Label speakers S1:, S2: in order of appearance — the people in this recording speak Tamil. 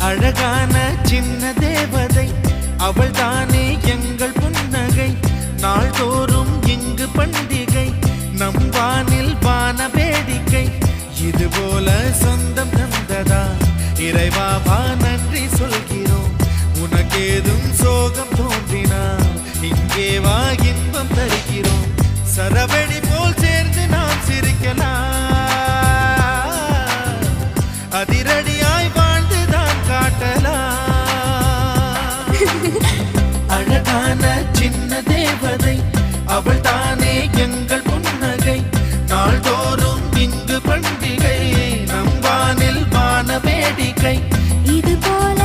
S1: அழகான சின்ன தேவதை அவள் தானே எங்கள் புன்னகை. நாள்தோறும் இங்கு பண்டிகை, நம் வானில் வான வேடிக்கை. இதுபோல சொந்தம் தந்ததா இறைவாவா நன்றி சொல்கிறோம். உனக்கேதும் சோகம் தோன்றினால் இங்கே வா இன்பம் தருகிறோம். சரவெடி போல் சேர்ந்து நாம் சிரிக்கலாம், அதிரடியாய் வாழ்ந்துதான் காட்டலாம். அழகான சின்ன தேவதை அவள் தானே எங்கள் புன்னகை. நாள்தோறும் இங்கு பண்டிகை, நம் வானில் வான வேடிக்கை.
S2: இது போல